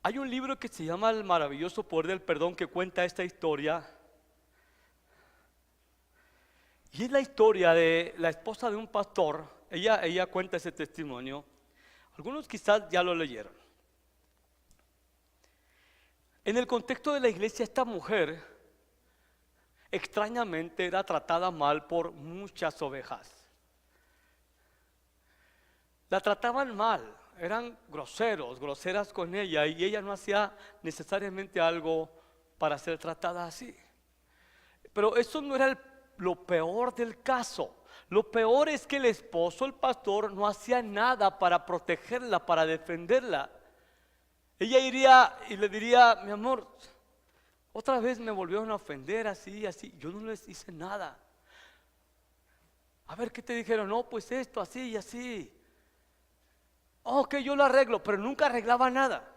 Speaker 1: Hay un libro que se llama El maravilloso poder del perdón, que cuenta esta historia. Y es la historia de la esposa de un pastor. Ella cuenta ese testimonio. Algunos quizás ya lo leyeron. En el contexto de la iglesia, esta mujer extrañamente era tratada mal por muchas ovejas. La trataban mal, eran groseras con ella, y ella no hacía necesariamente algo para ser tratada así. Pero eso no era lo peor del caso. Lo peor es que el esposo, el pastor, no hacía nada para protegerla, para defenderla. Ella iría y le diría: mi amor, otra vez me volvieron a ofender, así. Yo no les hice nada. A ver, ¿qué te dijeron? No, pues esto, así y así. Ok, yo lo arreglo, pero nunca arreglaba nada.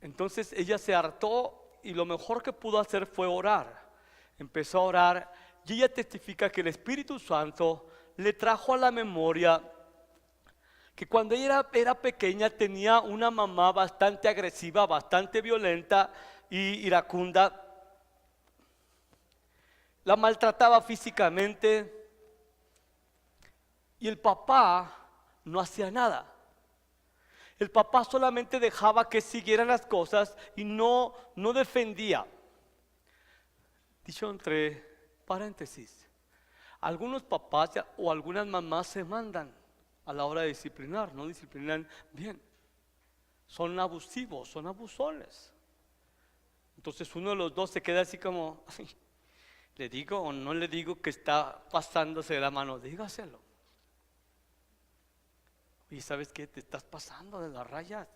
Speaker 1: Entonces ella se hartó, y lo mejor que pudo hacer fue orar. Empezó a orar, y ella testifica que el Espíritu Santo le trajo a la memoria que cuando ella era pequeña tenía una mamá bastante agresiva, bastante violenta y iracunda. La maltrataba físicamente, y el papá no hacía nada. El papá solamente dejaba que siguieran las cosas y no defendía. Dicho entre paréntesis, algunos papás o algunas mamás se mandan a la hora de disciplinar, no disciplinan bien. Son abusivos, son abusones. Entonces uno de los dos se queda así como, ¿le digo o no le digo que está pasándose de la mano? Dígaselo. Y ¿sabes qué? Te estás pasando de las rayas.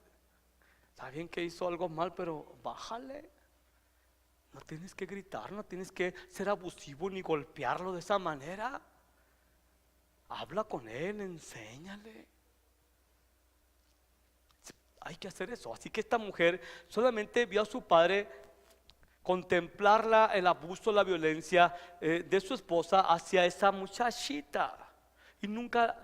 Speaker 1: Está bien que hizo algo mal, pero bájale. No tienes que gritar, no tienes que ser abusivo ni golpearlo de esa manera. Habla con él, enséñale. Hay que hacer eso. Así que esta mujer solamente vio a su padre contemplar el abuso, la violencia de su esposa hacia esa muchachita. Y nunca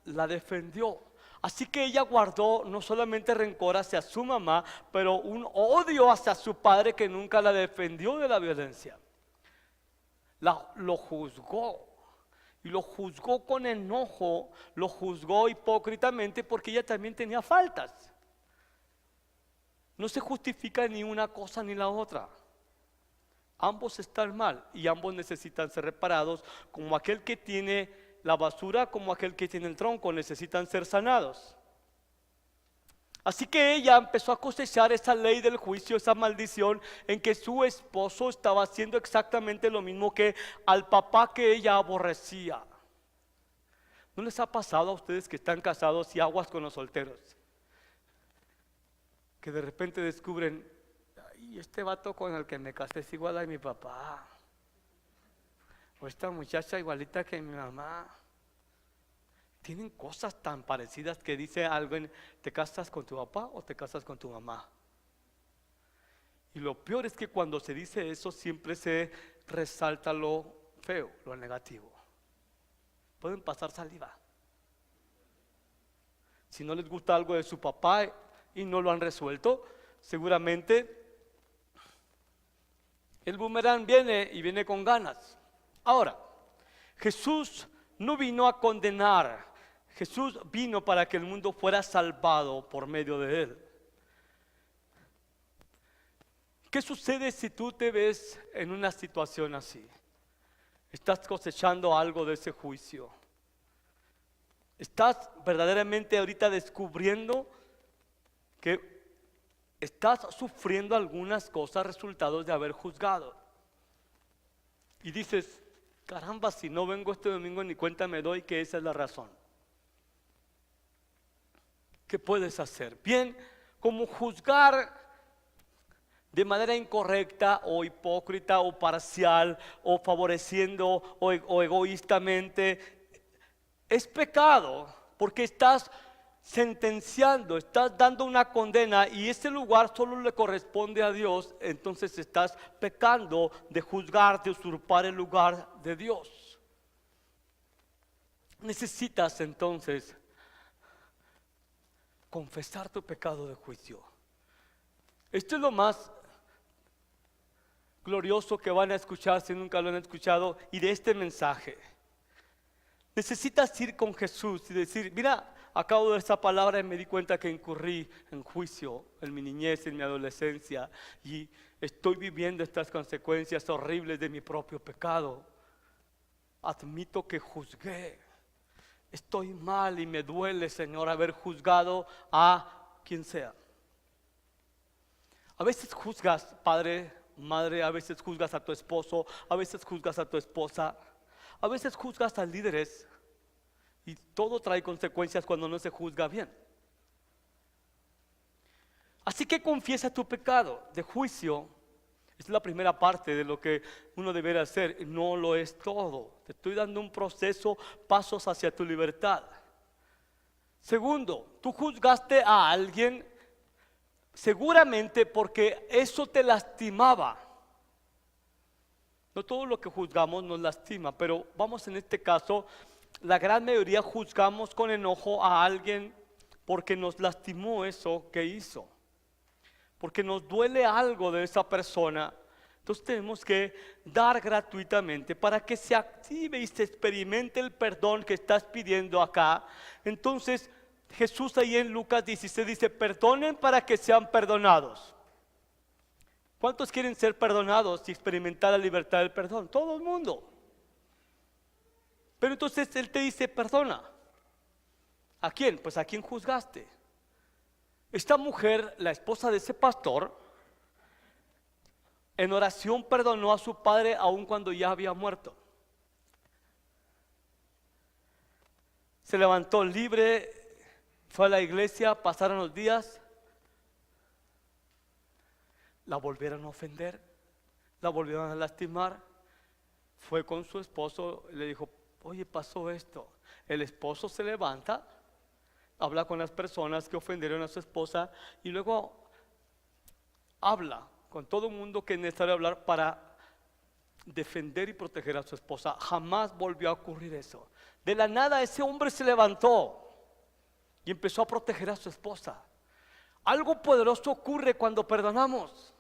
Speaker 1: la defendió. Así que ella guardó no solamente rencor hacia su mamá, pero un odio hacia su padre, que nunca la defendió de la violencia. Lo juzgó. Y lo juzgó con enojo, lo juzgó hipócritamente, porque ella también tenía faltas. No se justifica ni una cosa ni la otra. Ambos están mal y ambos necesitan ser reparados, como aquel que tiene la basura, como aquel que tiene el tronco, necesitan ser sanados. Así que ella empezó a cosechar esa ley del juicio, esa maldición, en que su esposo estaba haciendo exactamente lo mismo que al papá que ella aborrecía. ¿No les ha pasado a ustedes que están casados y aguas con los solteros? Que de repente descubren: y este vato con el que me casé es igual a mi papá, o esta muchacha igualita que mi mamá. Tienen cosas tan parecidas que dice alguien: ¿te casas con tu papá o te casas con tu mamá? Y lo peor es que cuando se dice eso siempre se resalta lo feo, lo negativo. Pueden pasar saliva. Si no les gusta algo de su papá y no lo han resuelto, seguramente el boomerang viene y viene con ganas. Ahora, Jesús no vino a condenar. Jesús vino para que el mundo fuera salvado por medio de Él. ¿Qué sucede si tú te ves en una situación así? Estás cosechando algo de ese juicio. Estás verdaderamente ahorita descubriendo que estás sufriendo algunas cosas resultados de haber juzgado. Y dices, caramba, si no vengo este domingo ni cuenta me doy que esa es la razón. ¿Qué puedes hacer? Bien, como juzgar de manera incorrecta o hipócrita o parcial o favoreciendo o egoístamente es pecado, porque estás sentenciando, estás dando una condena y ese lugar solo le corresponde a Dios. Entonces estás pecando de juzgar, de usurpar el lugar de Dios. Necesitas entonces confesar tu pecado de juicio. Esto es lo más glorioso que van a escuchar si nunca lo han escuchado, y de este mensaje necesitas ir con Jesús y decir, mira, acabo de ver esta palabra y me di cuenta que incurrí en juicio en mi niñez, en mi adolescencia, y estoy viviendo estas consecuencias horribles de mi propio pecado. Admito que juzgué, estoy mal y me duele, Señor, haber juzgado a quien sea. A veces juzgas, padre, madre, a veces juzgas a tu esposo, a veces juzgas a tu esposa, a veces juzgas a líderes, y todo trae consecuencias cuando no se juzga bien. Así que confiesa tu pecado de juicio. Es la primera parte de lo que uno debe hacer. No lo es todo. Te estoy dando un proceso, pasos hacia tu libertad. Segundo, tú juzgaste a alguien seguramente porque eso te lastimaba. No todo lo que juzgamos nos lastima, pero vamos, en este caso, la gran mayoría juzgamos con enojo a alguien porque nos lastimó eso que hizo, porque nos duele algo de esa persona. Entonces tenemos que dar gratuitamente para que se active y se experimente el perdón que estás pidiendo acá. Entonces Jesús ahí en Lucas 16 dice, perdonen para que sean perdonados. ¿Cuántos quieren ser perdonados y experimentar la libertad del perdón? Todo el mundo. Pero entonces Él te dice, perdona. ¿A quién? Pues a quién juzgaste. Esta mujer, la esposa de ese pastor, en oración perdonó a su padre aun cuando ya había muerto. Se levantó libre, fue a la iglesia, pasaron los días, la volvieron a ofender, la volvieron a lastimar. Fue con su esposo y le dijo, oye, pasó esto. El esposo se levanta, habla con las personas que ofendieron a su esposa y luego habla con todo el mundo que es necesario hablar para defender y proteger a su esposa. Jamás volvió a ocurrir eso. De la nada ese hombre se levantó y empezó a proteger a su esposa. Algo poderoso ocurre cuando perdonamos.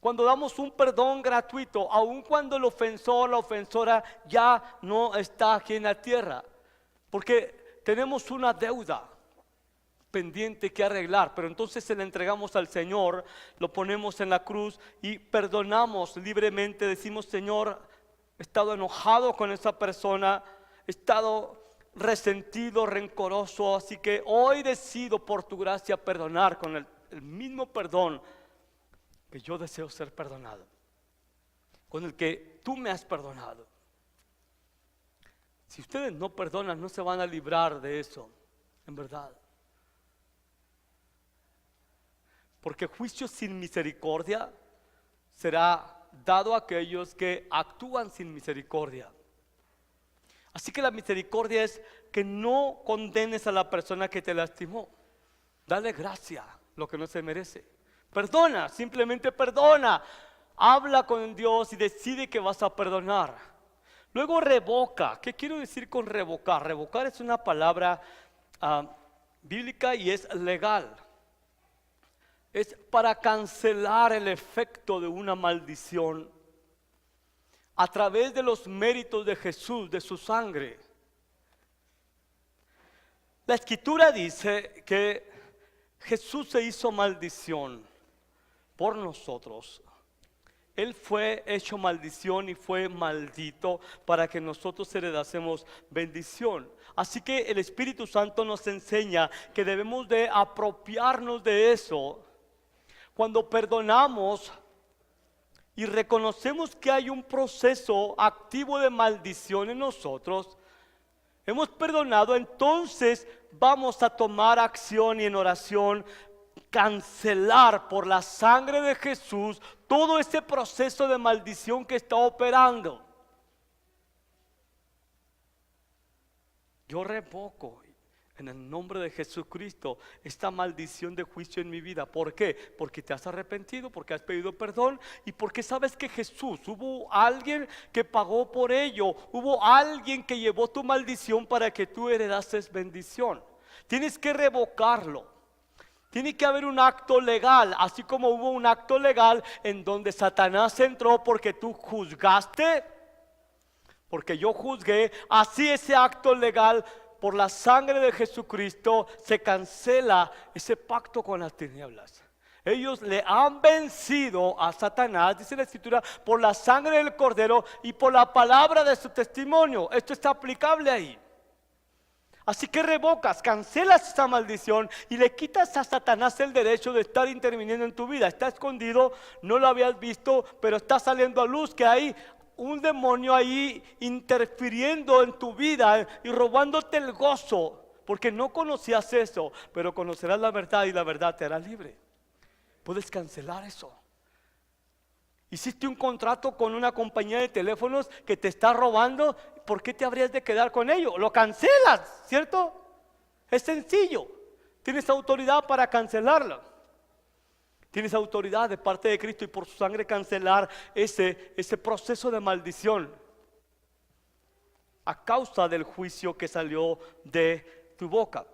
Speaker 1: Cuando damos un perdón gratuito, aun cuando el ofensor, la ofensora ya no está aquí en la tierra, porque tenemos una deuda pendiente que arreglar, pero entonces se la entregamos al Señor, lo ponemos en la cruz y perdonamos libremente. Decimos, Señor, he estado enojado con esa persona, he estado resentido, rencoroso, así que hoy decido por tu gracia perdonar con el mismo perdón que yo deseo ser perdonado, con el que tú me has perdonado. Si ustedes no perdonan, no se van a librar de eso, en verdad. Porque juicio sin misericordia será dado a aquellos que actúan sin misericordia. Así que la misericordia es que no condenes a la persona que te lastimó. Dale gracia, lo que no se merece. Perdona, simplemente perdona. Habla con Dios y decide que vas a perdonar. Luego revoca. ¿Qué quiero decir con revocar? Revocar es una palabra bíblica y es legal. Es para cancelar el efecto de una maldición. a través de los méritos de Jesús, de su sangre. La Escritura dice que Jesús se hizo maldición por nosotros. Él fue hecho maldición y fue maldito para que nosotros heredásemos bendición. Así que el Espíritu Santo nos enseña que debemos de apropiarnos de eso. Cuando perdonamos y reconocemos que hay un proceso activo de maldición en nosotros, hemos perdonado, entonces vamos a tomar acción y en oración cancelar por la sangre de Jesús todo ese proceso de maldición que está operando. Yo revoco en el nombre de Jesucristo esta maldición de juicio en mi vida. ¿Por qué? Porque te has arrepentido, porque has pedido perdón y porque sabes que Jesús, hubo alguien que pagó por ello, hubo alguien que llevó tu maldición para que tú heredases bendición. Tienes que revocarlo. Tiene que haber un acto legal, así como hubo un acto legal en donde Satanás entró porque tú juzgaste, porque yo juzgué, así ese acto legal por la sangre de Jesucristo se cancela ese pacto con las tinieblas. Ellos le han vencido a Satanás, dice la Escritura, por la sangre del Cordero y por la palabra de su testimonio. Esto está aplicable ahí. Así que revocas, cancelas esa maldición y le quitas a Satanás el derecho de estar interviniendo en tu vida. Está escondido, no lo habías visto, pero está saliendo a luz que hay un demonio ahí interfiriendo en tu vida y robándote el gozo, porque no conocías eso, pero conocerás la verdad y la verdad te hará libre. Puedes cancelar eso. Hiciste un contrato con una compañía de teléfonos que te está robando, ¿por qué te habrías de quedar con ello? Lo cancelas, ¿cierto? Es sencillo. Tienes autoridad para cancelarlo. Tienes autoridad de parte de Cristo y por su sangre cancelar ese proceso de maldición a causa del juicio que salió de tu boca.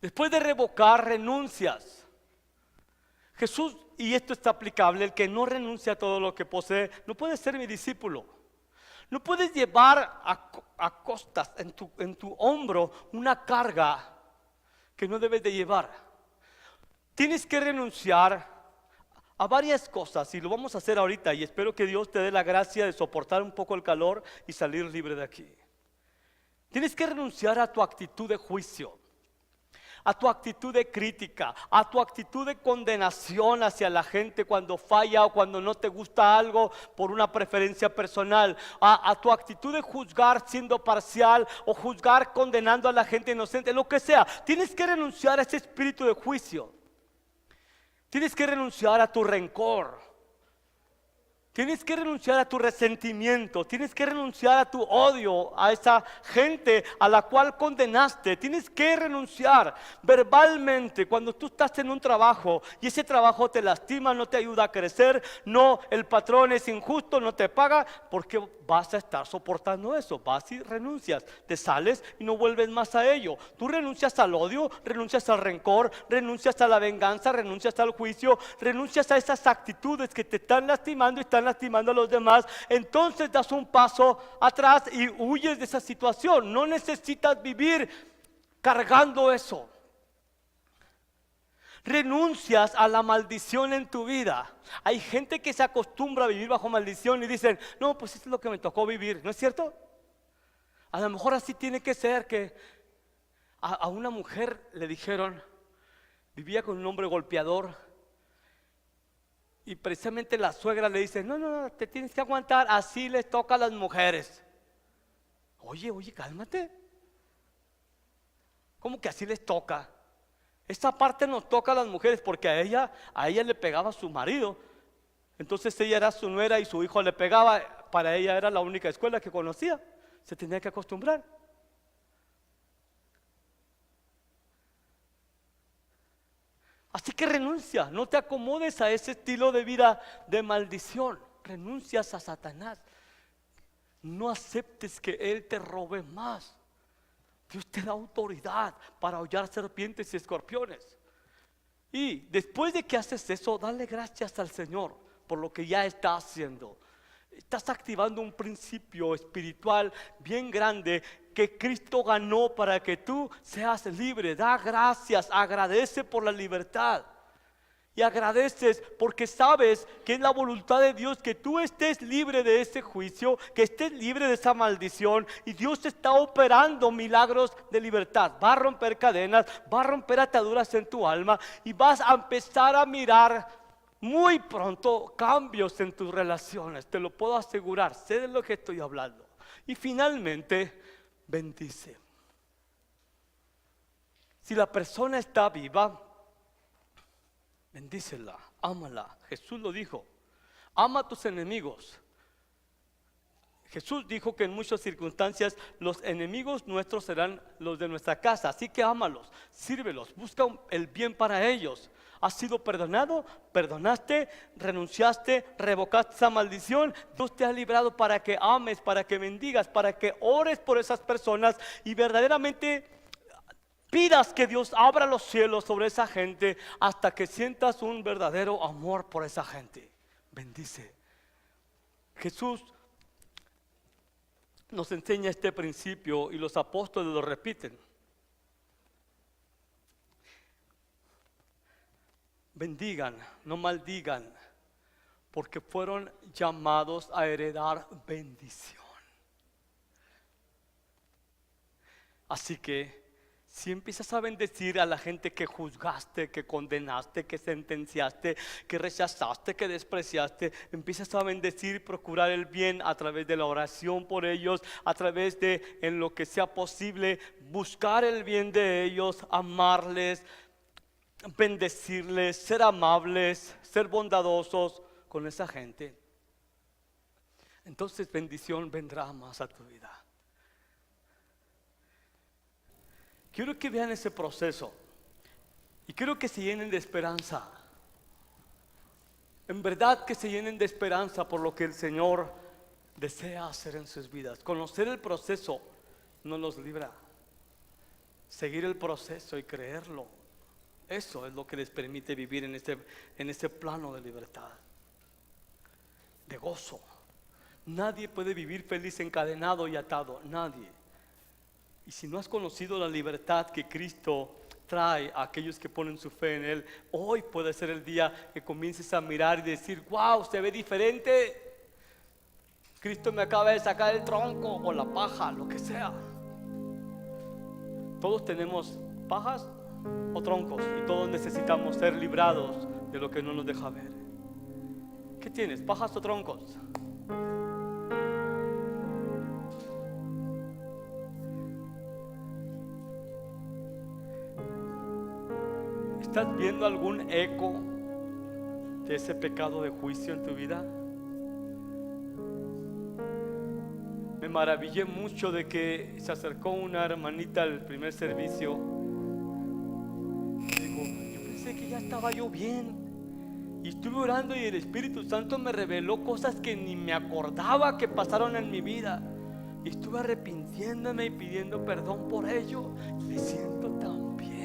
Speaker 1: Después de revocar, renuncias. Jesús, y esto está aplicable, el que no renuncia a todo lo que posee, no puede ser mi discípulo. No puedes llevar a costas en tu hombro una carga que no debes de llevar. Tienes que renunciar a varias cosas y lo vamos a hacer ahorita y espero que Dios te dé la gracia de soportar un poco el calor y salir libre de aquí. Tienes que renunciar a tu actitud de juicio, a tu actitud de crítica, a tu actitud de condenación hacia la gente cuando falla o cuando no te gusta algo por una preferencia personal, a tu actitud de juzgar siendo parcial o juzgar condenando a la gente inocente, lo que sea. Tienes que renunciar a ese espíritu de juicio. Tienes que renunciar a tu rencor. Tienes que renunciar a tu resentimiento, tienes que renunciar a tu odio, a esa gente a la cual condenaste. Tienes que renunciar verbalmente cuando tú estás en un trabajo y ese trabajo te lastima, no te ayuda a crecer, no, el patrón es injusto, no te paga, porque vas a estar soportando eso. Vas y renuncias, te sales y no vuelves más a ello. Tú renuncias al odio, renuncias al rencor, renuncias a la venganza, renuncias al juicio, renuncias a esas actitudes que te están lastimando y están lastimando a los demás. Entonces das un paso atrás y huyes de esa situación. No necesitas vivir cargando eso. Renuncias a la maldición en tu vida. Hay gente que se acostumbra a vivir bajo maldición y dicen, no, pues esto es lo que me tocó vivir, ¿no es cierto? A lo mejor así tiene que ser. Que a una mujer le dijeron, vivía con un hombre golpeador, y precisamente la suegra le dice, no, te tienes que aguantar, así les toca a las mujeres. Oye, cálmate. ¿Cómo que así les toca? Esta parte nos toca a las mujeres porque a ella le pegaba a su marido. Entonces ella era su nuera y su hijo le pegaba. Para ella era la única escuela que conocía. Se tenía que acostumbrar. Así que renuncia, no te acomodes a ese estilo de vida de maldición. Renuncias a Satanás. No aceptes que él te robe más. Dios te da autoridad para hollar serpientes y escorpiones. Y después de que haces eso, dale gracias al Señor por lo que ya está haciendo. Estás activando un principio espiritual bien grande que Cristo ganó para que tú seas libre. Da gracias, agradece por la libertad. Y agradeces porque sabes que es la voluntad de Dios que tú estés libre de ese juicio, que estés libre de esa maldición. Y Dios está operando milagros de libertad. Va a romper cadenas, va a romper ataduras en tu alma y vas a empezar a mirar muy pronto cambios en tus relaciones. Te lo puedo asegurar, sé de lo que estoy hablando. Y finalmente, bendice. Si la persona está viva, bendícela, ámala. Jesús lo dijo, ama a tus enemigos. Jesús dijo que en muchas circunstancias los enemigos nuestros serán los de nuestra casa. Así que ámalos, sírvelos, busca el bien para ellos. ¿Has sido perdonado? ¿Perdonaste? ¿Renunciaste? ¿Revocaste esa maldición? Dios te ha librado para que ames, para que bendigas, para que ores por esas personas y verdaderamente pidas que Dios abra los cielos sobre esa gente hasta que sientas un verdadero amor por esa gente. Bendice. Jesús nos enseña este principio y los apóstoles lo repiten. Bendigan, no maldigan, porque fueron llamados a heredar bendición. Así que si empiezas a bendecir a la gente que juzgaste, que condenaste, que sentenciaste, que rechazaste, que despreciaste, empiezas a bendecir y procurar el bien a través de la oración por ellos, a través de, en lo que sea posible, buscar el bien de ellos, amarles, bendecirles, ser amables, ser bondadosos con esa gente. Entonces bendición vendrá más a tu vida. Quiero que vean ese proceso y quiero que se llenen de esperanza. En verdad que se llenen de esperanza por lo que el Señor desea hacer en sus vidas. Conocer el proceso no los libra. Seguir el proceso y creerlo, eso es lo que les permite vivir en este plano de libertad, de gozo. Nadie puede vivir feliz encadenado y atado, nadie. Y si no has conocido la libertad que Cristo trae a aquellos que ponen su fe en Él, hoy puede ser el día que comiences a mirar y decir: wow, se ve diferente. Cristo me acaba de sacar el tronco o la paja, lo que sea. Todos tenemos pajas o troncos y todos necesitamos ser librados de lo que no nos deja ver. ¿Qué tienes? ¿Pajas o troncos? ¿Estás viendo algún eco de ese pecado de juicio en tu vida? Me maravillé mucho de que se acercó una hermanita al primer servicio. Digo, yo pensé que ya estaba yo bien. Y estuve orando y el Espíritu Santo me reveló cosas que ni me acordaba que pasaron en mi vida. Y estuve arrepintiéndome y pidiendo perdón por ello. Me siento tan bien.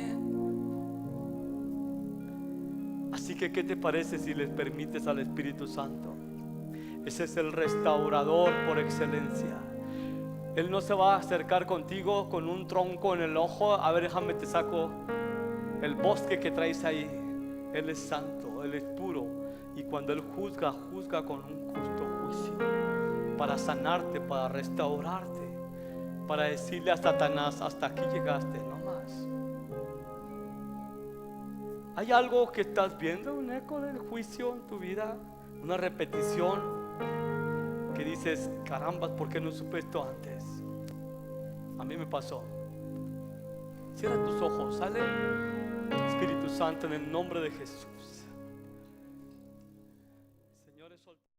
Speaker 1: Así que, ¿qué te parece si les permites al Espíritu Santo? Ese es el restaurador por excelencia. Él no se va a acercar contigo con un tronco en el ojo. A ver, déjame te saco el bosque que traes ahí. Él es santo, Él es puro. Y cuando Él juzga, juzga con un justo juicio, para sanarte, para restaurarte, para decirle a Satanás: hasta aquí llegaste, no más. ¿Hay algo que estás viendo? ¿Un eco del juicio en tu vida? ¿Una repetición que dices: caramba, ¿por qué no supe esto antes? A mí me pasó. Cierra tus ojos, sale Espíritu Santo, en el nombre de Jesús.